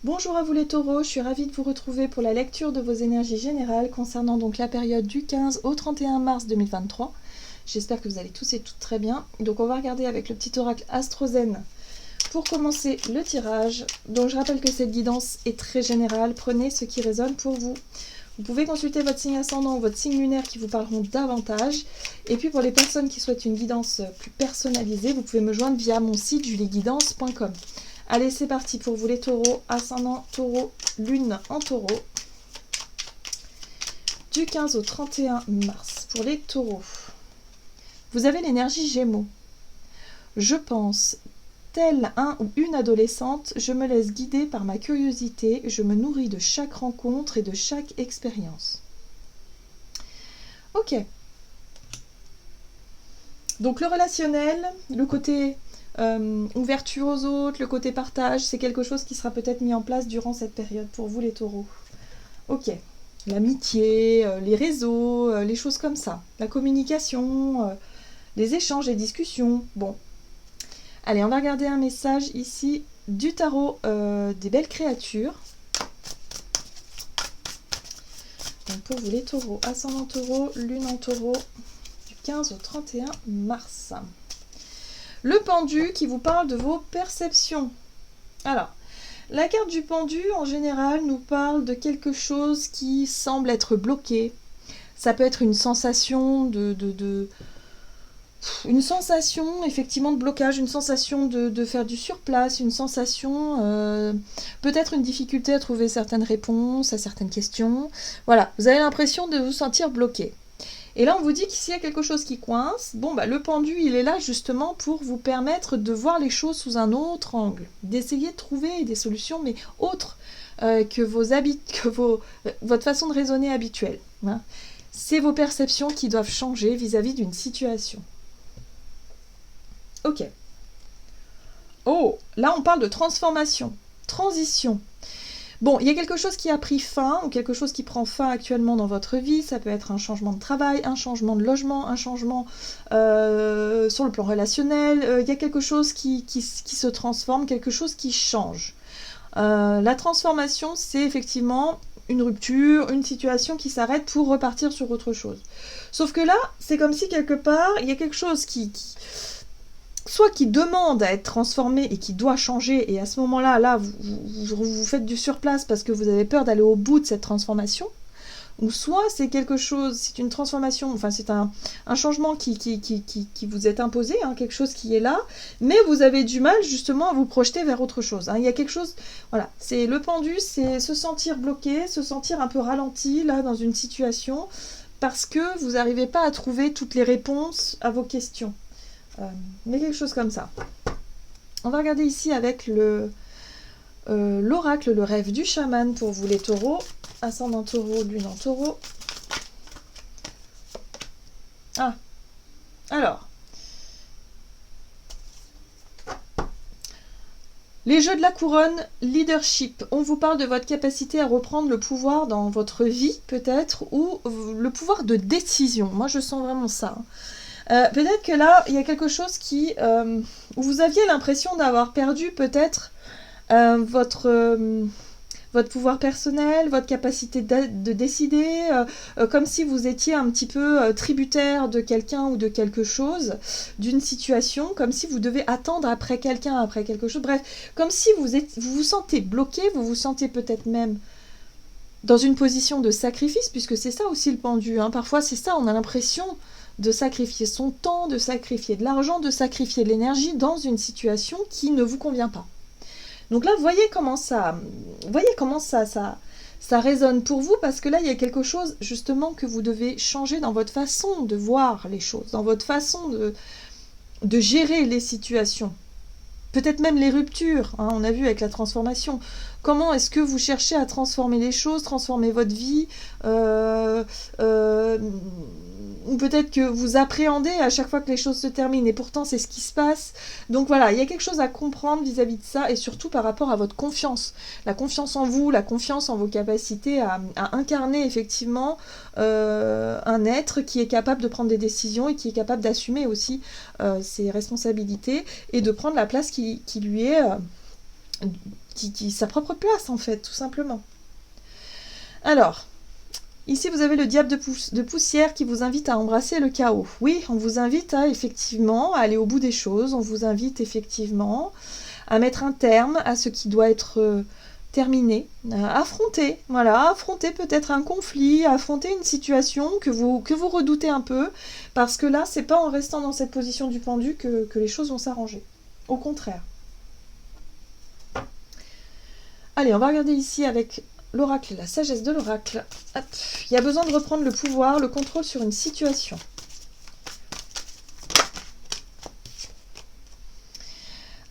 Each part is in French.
Bonjour à vous les taureaux, je suis ravie de vous retrouver pour la lecture de vos énergies générales concernant donc la période du 15 au 31 mars 2023. J'espère que vous allez tous et toutes très bien. Donc on va regarder avec le petit oracle Astrozen pour commencer le tirage. Donc je rappelle que cette guidance est très générale, prenez ce qui résonne pour vous. Vous pouvez consulter votre signe ascendant ou votre signe lunaire qui vous parleront davantage. Et puis pour les personnes qui souhaitent une guidance plus personnalisée, vous pouvez me joindre via mon site julieguidance.com. Allez, c'est parti pour vous les taureaux, ascendant taureau, lune en taureau, du 15 au 31 mars. Pour les taureaux, vous avez l'énergie Gémeaux. Je pense, tel un ou une adolescente, je me laisse guider par ma curiosité, je me nourris de chaque rencontre et de chaque expérience. Ok. Donc le relationnel, le côté ouverture aux autres, le côté partage, c'est quelque chose qui sera peut-être mis en place durant cette période pour vous les taureaux. Ok, l'amitié, les réseaux, les choses comme ça, la communication, les échanges, les discussions, bon. Allez, on va regarder un message ici du tarot des belles créatures. Donc pour vous les taureaux, ascendant taureau, lune en taureau, du 15 au 31 mars. Le pendu qui vous parle de vos perceptions. Alors, la carte du pendu, en général, nous parle de quelque chose qui semble être bloqué. Ça peut être une sensation une sensation, effectivement, de blocage, une sensation de faire du surplace, une sensation, peut-être une difficulté à trouver certaines réponses à certaines questions. Voilà, vous avez l'impression de vous sentir bloqué. Et là, on vous dit que s'il y a quelque chose qui coince, bon, bah, le pendu, il est là justement pour vous permettre de voir les choses sous un autre angle, d'essayer de trouver des solutions, mais autres que votre façon de raisonner habituelle. Hein. C'est vos perceptions qui doivent changer vis-à-vis d'une situation. Ok. Oh, là, on parle de transformation, transition. Bon, il y a quelque chose qui a pris fin, ou quelque chose qui prend fin actuellement dans votre vie, ça peut être un changement de travail, un changement de logement, un changement sur le plan relationnel, il y a quelque chose qui se transforme, quelque chose qui change. La transformation, c'est effectivement une rupture, une situation qui s'arrête pour repartir sur autre chose. Sauf que là, c'est comme si quelque part, il y a quelque chose soit qui demande à être transformé et qui doit changer, et à ce moment-là, vous faites du surplace parce que vous avez peur d'aller au bout de cette transformation, ou soit c'est quelque chose, c'est une transformation, enfin c'est un changement qui vous est imposé, hein, quelque chose qui est là, mais vous avez du mal justement à vous projeter vers autre chose. Hein. Il y a quelque chose, voilà, c'est le pendu, c'est se sentir bloqué, se sentir un peu ralenti là dans une situation, parce que vous n'arrivez pas à trouver toutes les réponses à vos questions. Mais quelque chose comme ça. On va regarder ici avec l'oracle, le rêve du chaman pour vous les taureaux. Ascendant taureau, lune en taureau. Ah, alors. Les jeux de la couronne, leadership. On vous parle de votre capacité à reprendre le pouvoir dans votre vie, peut-être, ou le pouvoir de décision. Moi, je sens vraiment ça. Peut-être que là, il y a quelque chose où vous aviez l'impression d'avoir perdu peut-être votre pouvoir personnel, votre capacité de décider, comme si vous étiez un petit peu tributaire de quelqu'un ou de quelque chose, d'une situation, comme si vous devez attendre après quelqu'un, après quelque chose. Bref, comme si vous vous sentez bloqué, vous vous sentez peut-être même dans une position de sacrifice, puisque c'est ça aussi le pendu. Hein. Parfois, c'est ça, on a l'impression de sacrifier son temps, de sacrifier de l'argent, de sacrifier de l'énergie dans une situation qui ne vous convient pas. Donc là, voyez comment ça résonne pour vous, parce que là, il y a quelque chose justement que vous devez changer dans votre façon de voir les choses, dans votre façon de gérer les situations. Peut-être même les ruptures, hein, on a vu avec la transformation. Comment est-ce que vous cherchez à transformer les choses, transformer votre vie, ou peut-être que vous appréhendez à chaque fois que les choses se terminent, et pourtant c'est ce qui se passe. Donc voilà, il y a quelque chose à comprendre vis-à-vis de ça, et surtout par rapport à votre confiance. La confiance en vous, la confiance en vos capacités à incarner effectivement un être qui est capable de prendre des décisions et qui est capable d'assumer aussi ses responsabilités et de prendre la place qui lui est sa propre place, en fait, tout simplement. Alors, ici, vous avez le diable de poussière qui vous invite à embrasser le chaos. Oui, on vous invite à, effectivement, à aller au bout des choses. On vous invite, effectivement, à mettre un terme à ce qui doit être terminé. Affronter peut-être un conflit, affronter une situation que vous redoutez un peu, parce que là, c'est pas en restant dans cette position du pendu que les choses vont s'arranger. Au contraire. Allez, on va regarder ici avec l'oracle, la sagesse de l'oracle. Il y a besoin de reprendre le pouvoir, le contrôle sur une situation.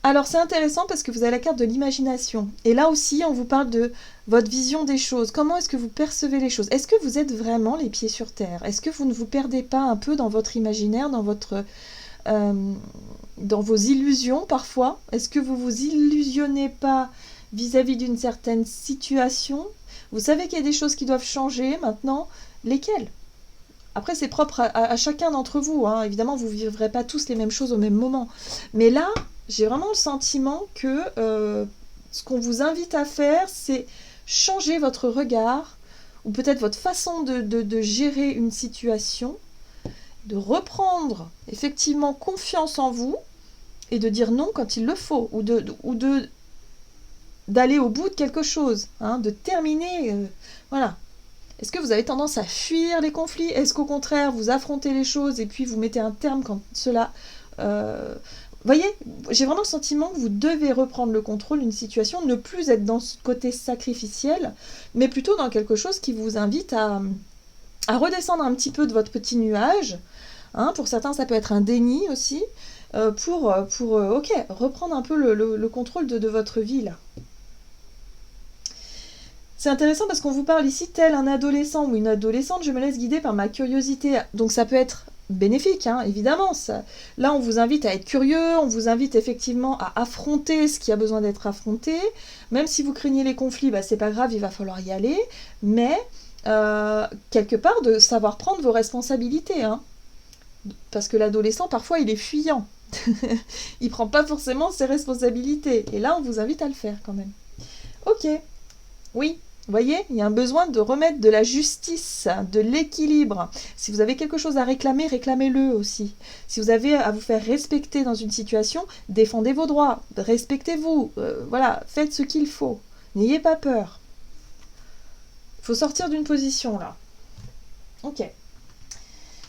Alors c'est intéressant parce que vous avez la carte de l'imagination. Et là aussi, on vous parle de votre vision des choses. Comment est-ce que vous percevez les choses? Est-ce que vous êtes vraiment les pieds sur terre? Est-ce que vous ne vous perdez pas un peu dans votre imaginaire, dans vos illusions parfois? Est-ce que vous vous illusionnez pas vis-à-vis d'une certaine situation? Vous savez qu'il y a des choses qui doivent changer maintenant. Lesquelles? Après, c'est propre à chacun d'entre vous. Hein. Évidemment, vous ne vivrez pas tous les mêmes choses au même moment. Mais là, j'ai vraiment le sentiment que ce qu'on vous invite à faire, c'est changer votre regard, ou peut-être votre façon de gérer une situation, de reprendre effectivement confiance en vous, et de dire non quand il le faut, ou d'aller au bout de quelque chose, hein, de terminer, voilà. Est-ce que vous avez tendance à fuir les conflits? Est-ce qu'au contraire, vous affrontez les choses et puis vous mettez un terme quand cela... voyez, j'ai vraiment le sentiment que vous devez reprendre le contrôle d'une situation, ne plus être dans ce côté sacrificiel, mais plutôt dans quelque chose qui vous invite à redescendre un petit peu de votre petit nuage. Hein, pour certains, ça peut être un déni aussi, pour reprendre un peu le contrôle de votre vie, là. C'est intéressant parce qu'on vous parle ici tel un adolescent ou une adolescente, je me laisse guider par ma curiosité. Donc ça peut être bénéfique, hein, évidemment. Là, on vous invite à être curieux, on vous invite effectivement à affronter ce qui a besoin d'être affronté. Même si vous craignez les conflits, bah, c'est pas grave, il va falloir y aller. Mais, quelque part, de savoir prendre vos responsabilités. Hein. Parce que l'adolescent, parfois, il est fuyant. Il prend pas forcément ses responsabilités. Et là, on vous invite à le faire quand même. Ok, oui. Vous voyez, il y a un besoin de remettre de la justice, de l'équilibre. Si vous avez quelque chose à réclamer, réclamez-le aussi. Si vous avez à vous faire respecter dans une situation, défendez vos droits, respectez-vous, voilà, faites ce qu'il faut. N'ayez pas peur. Il faut sortir d'une position là. Ok.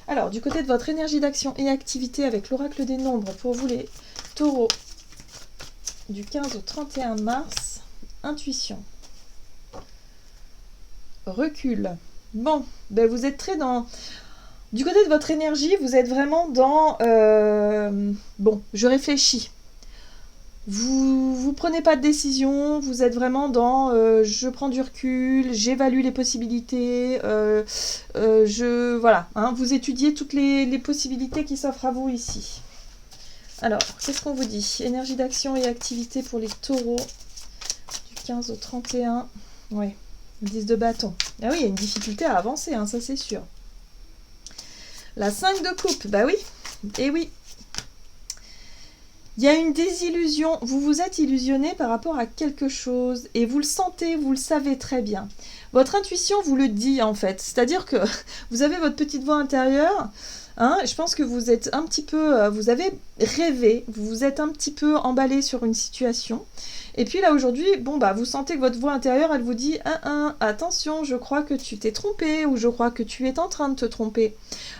Alors, du côté de votre énergie d'action et activité avec l'oracle des nombres, pour vous les taureaux, du 15 au 31 mars, intuition. Recul. Bon, ben vous êtes très dans... Du côté de votre énergie, vous êtes vraiment dans... Bon, je réfléchis. Vous prenez pas de décision, vous êtes vraiment dans... je prends du recul, j'évalue les possibilités, voilà, hein, vous étudiez toutes les possibilités qui s'offrent à vous ici. Alors, qu'est-ce qu'on vous dit? Énergie d'action et activité pour les taureaux, du 15 au 31. Ouais. 10 de bâton. Ah oui, il y a une difficulté à avancer, hein, ça c'est sûr. La 5 de coupe, bah oui, et oui. Il y a une désillusion, vous vous êtes illusionné par rapport à quelque chose, et vous le sentez, vous le savez très bien. Votre intuition vous le dit en fait, c'est-à-dire que vous avez votre petite voix intérieure, hein, je pense que vous êtes un petit peu, vous avez rêvé, vous vous êtes un petit peu emballé sur une situation, et puis là aujourd'hui, bon bah vous sentez que votre voix intérieure, elle vous dit attention, je crois que tu t'es trompé, ou je crois que tu es en train de te tromper.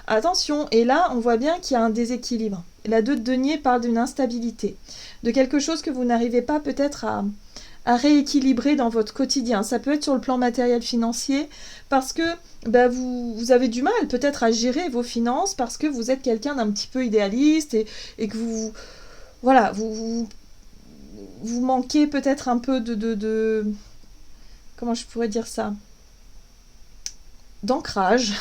Attention, et là on voit bien qu'il y a un déséquilibre. La 2 de denier parle d'une instabilité, de quelque chose que vous n'arrivez pas peut-être à rééquilibrer dans votre quotidien. Ça peut être sur le plan matériel financier, parce que bah, vous avez du mal peut-être à gérer vos finances, parce que vous êtes quelqu'un d'un petit peu idéaliste, et que vous manquez peut-être un peu de comment je pourrais dire ça, d'ancrage.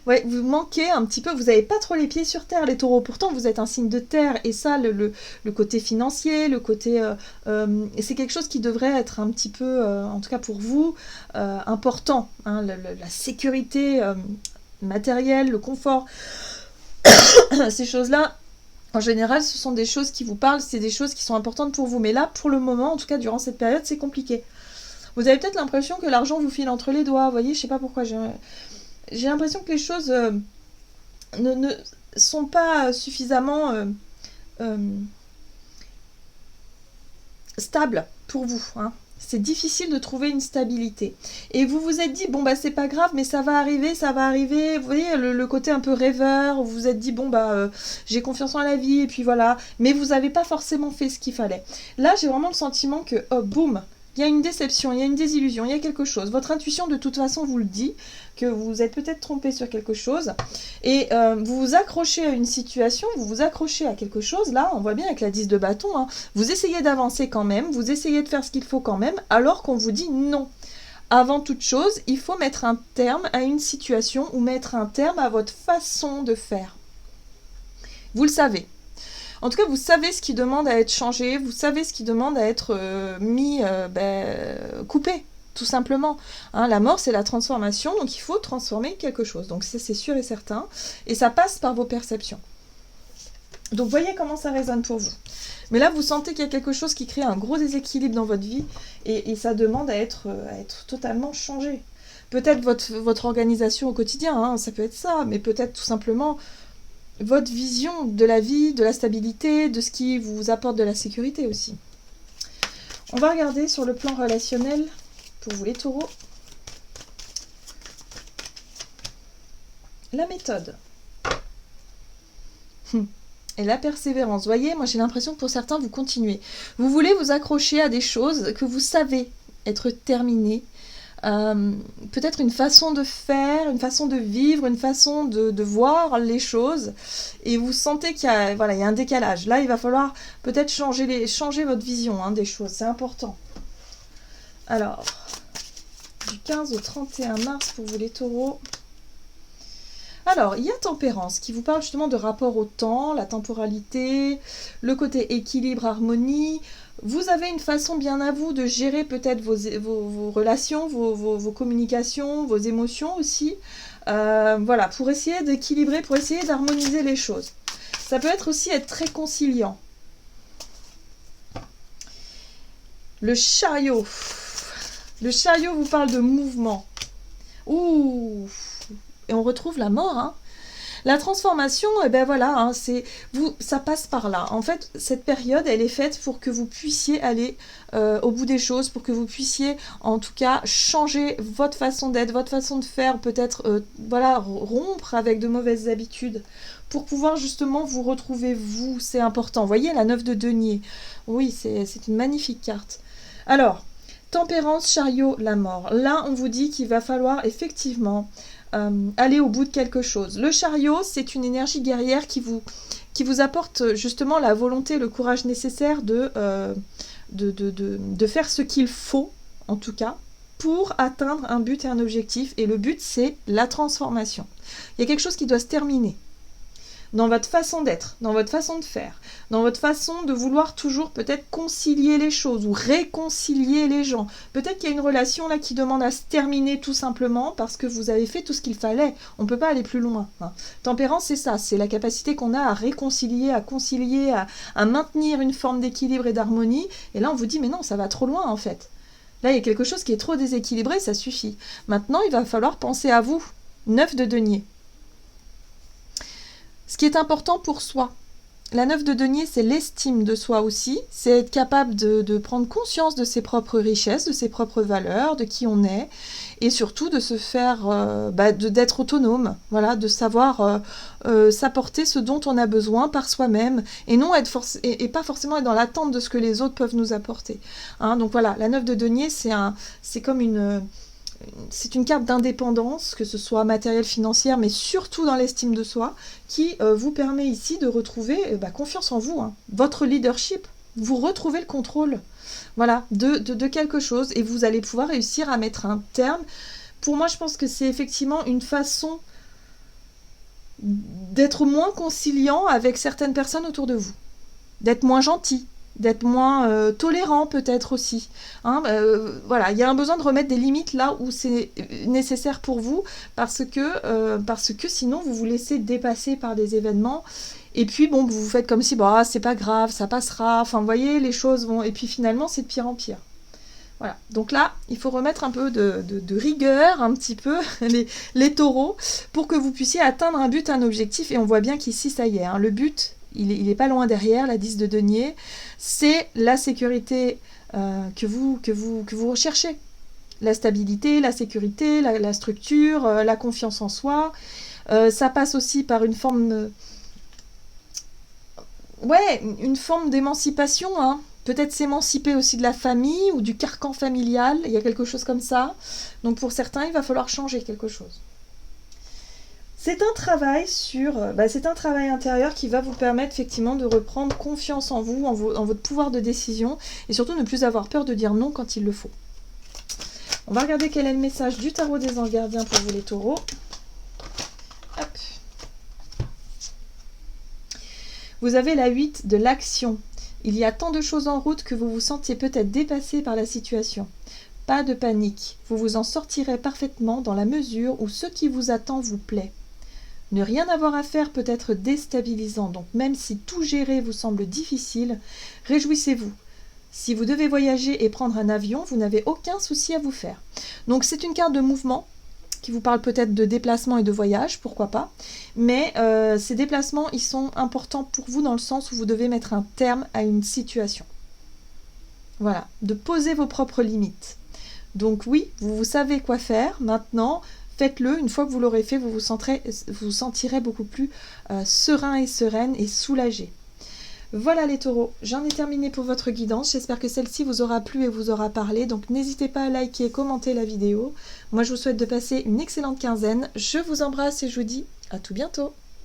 Ouais, vous manquez un petit peu, vous n'avez pas trop les pieds sur terre, les taureaux. Pourtant, vous êtes un signe de terre, et ça, le côté financier, le côté... c'est quelque chose qui devrait être un petit peu, en tout cas pour vous, important. Hein, la sécurité matérielle, le confort, ces choses-là, En général, ce sont des choses qui vous parlent, c'est des choses qui sont importantes pour vous. Mais là, pour le moment, en tout cas durant cette période, c'est compliqué. Vous avez peut-être l'impression que l'argent vous file entre les doigts. Vous voyez, je sais pas pourquoi. J'ai l'impression que les choses ne sont pas suffisamment stables pour vous. Hein. C'est difficile de trouver une stabilité. Et vous vous êtes dit, bon bah c'est pas grave, mais ça va arriver, ça va arriver. Vous voyez, le côté un peu rêveur, vous vous êtes dit, bon bah j'ai confiance en la vie, et puis voilà. Mais vous n'avez pas forcément fait ce qu'il fallait. Là, j'ai vraiment le sentiment que, oh, boum, il y a une déception, il y a une désillusion, il y a quelque chose. Votre intuition, de toute façon, vous le dit, que vous êtes peut-être trompé sur quelque chose. Et vous vous accrochez à une situation, vous vous accrochez à quelque chose. Là, on voit bien avec la 10 de bâton, hein, vous essayez d'avancer quand même, vous essayez de faire ce qu'il faut quand même, alors qu'on vous dit non. Avant toute chose, il faut mettre un terme à une situation ou mettre un terme à votre façon de faire. Vous le savez. En tout cas, vous savez ce qui demande à être changé, vous savez ce qui demande à être coupé, tout simplement. Hein, la mort, c'est la transformation, donc il faut transformer quelque chose. Donc ça, c'est sûr et certain. Et ça passe par vos perceptions. Donc voyez comment ça résonne pour vous. Mais là, vous sentez qu'il y a quelque chose qui crée un gros déséquilibre dans votre vie et ça demande à être totalement changé. Peut-être votre organisation au quotidien, hein, ça peut être ça, mais peut-être tout simplement votre vision de la vie, de la stabilité, de ce qui vous apporte de la sécurité aussi. On va regarder sur le plan relationnel pour vous les taureaux. La méthode. Et la persévérance. Vous voyez, moi j'ai l'impression que pour certains, vous continuez. Vous voulez vous accrocher à des choses que vous savez être terminées. Peut-être une façon de faire, une façon de vivre, une façon de voir les choses. Et vous sentez qu'il y a, il y a un décalage. Là, il va falloir peut-être changer votre vision des choses. C'est important. Alors, du 15 au 31 mars pour vous les taureaux. Alors, il y a Tempérance qui vous parle justement de rapport au temps, la temporalité, le côté équilibre, harmonie. Vous avez une façon bien à vous de gérer peut-être vos relations, vos communications, vos émotions aussi. Voilà, pour essayer d'équilibrer, pour essayer d'harmoniser les choses. Ça peut être aussi être très conciliant. Le chariot. Le chariot vous parle de mouvement. Ouh! Et on retrouve la mort, hein. La transformation, ça passe par là. En fait, cette période, elle est faite pour que vous puissiez aller au bout des choses, pour que vous puissiez, en tout cas, changer votre façon d'être, votre façon de faire, peut-être, rompre avec de mauvaises habitudes, pour pouvoir justement vous retrouver, vous, c'est important. Vous voyez, la 9 de denier. Oui, c'est une magnifique carte. Alors, Tempérance, chariot, la mort. Là, on vous dit qu'il va falloir effectivement aller au bout de quelque chose. Le chariot, c'est une énergie guerrière qui vous apporte justement la volonté, le courage nécessaire de faire ce qu'il faut, en tout cas, pour atteindre un but et un objectif. Et le but, c'est la transformation. Il y a quelque chose qui doit se terminer. Dans votre façon d'être, dans votre façon de faire, dans votre façon de vouloir toujours peut-être concilier les choses ou réconcilier les gens. Peut-être qu'il y a une relation là qui demande à se terminer tout simplement parce que vous avez fait tout ce qu'il fallait. On ne peut pas aller plus loin. Hein. Tempérance, c'est ça, c'est la capacité qu'on a à réconcilier, à concilier, à maintenir une forme d'équilibre et d'harmonie. Et là, on vous dit, mais non, ça va trop loin en fait. Là, il y a quelque chose qui est trop déséquilibré, ça suffit. Maintenant, il va falloir penser à vous. 9 de denier. Ce qui est important pour soi. La 9 de denier, c'est l'estime de soi aussi. C'est être capable de prendre conscience de ses propres richesses, de ses propres valeurs, de qui on est. Et surtout de se faire, d'être autonome. Voilà, de savoir s'apporter ce dont on a besoin par soi-même. Et non et pas forcément être dans l'attente de ce que les autres peuvent nous apporter. Hein, donc voilà, la 9 de denier, c'est comme c'est une carte d'indépendance, que ce soit matérielle, financière, mais surtout dans l'estime de soi, qui vous permet ici de retrouver confiance en vous, hein, votre leadership. Vous retrouvez le contrôle de quelque chose et vous allez pouvoir réussir à mettre un terme. Pour moi, je pense que c'est effectivement une façon d'être moins conciliant avec certaines personnes autour de vous, d'être moins gentil, d'être moins tolérant peut-être aussi. Hein, il y a un besoin de remettre des limites là où c'est nécessaire pour vous parce que sinon vous vous laissez dépasser par des événements Et puis bon, vous faites comme si bah, c'est pas grave, ça passera. Enfin, vous voyez, les choses vont. Et puis finalement, c'est de pire en pire. Voilà. Donc là, il faut remettre un peu de rigueur, un petit peu, les taureaux, pour que vous puissiez atteindre un but, un objectif. Et on voit bien qu'ici, ça y est, hein, le but, il est pas loin derrière, la 10 de denier. C'est la sécurité que vous recherchez. La stabilité, la sécurité, la structure, la confiance en soi. Ça passe aussi par une forme... ouais, une forme d'émancipation, hein. Peut-être s'émanciper aussi de la famille ou du carcan familial, il y a quelque chose comme ça. Donc pour certains, il va falloir changer quelque chose. C'est un travail c'est un travail intérieur qui va vous permettre effectivement de reprendre confiance en vous, en votre pouvoir de décision, et surtout ne plus avoir peur de dire non quand il le faut. On va regarder quel est le message du tarot des anges gardiens pour vous les taureaux. Hop. Vous avez la 8 de l'action. Il y a tant de choses en route que vous vous sentiez peut-être dépassé par la situation. Pas de panique, vous vous en sortirez parfaitement dans la mesure où ce qui vous attend vous plaît. Ne rien avoir à faire peut être déstabilisant, donc même si tout gérer vous semble difficile, réjouissez-vous. Si vous devez voyager et prendre un avion, vous n'avez aucun souci à vous faire. Donc c'est une carte de mouvement, qui vous parle peut-être de déplacement et de voyage, pourquoi pas. Mais ces déplacements, ils sont importants pour vous dans le sens où vous devez mettre un terme à une situation. Voilà, de poser vos propres limites. Donc oui, vous savez quoi faire. Maintenant, faites-le. Une fois que vous l'aurez fait, vous vous sentirez beaucoup plus serein et sereine et soulagé. Voilà les taureaux, j'en ai terminé pour votre guidance. J'espère que celle-ci vous aura plu et vous aura parlé. Donc n'hésitez pas à liker et commenter la vidéo. Moi je vous souhaite de passer une excellente quinzaine. Je vous embrasse et je vous dis à tout bientôt.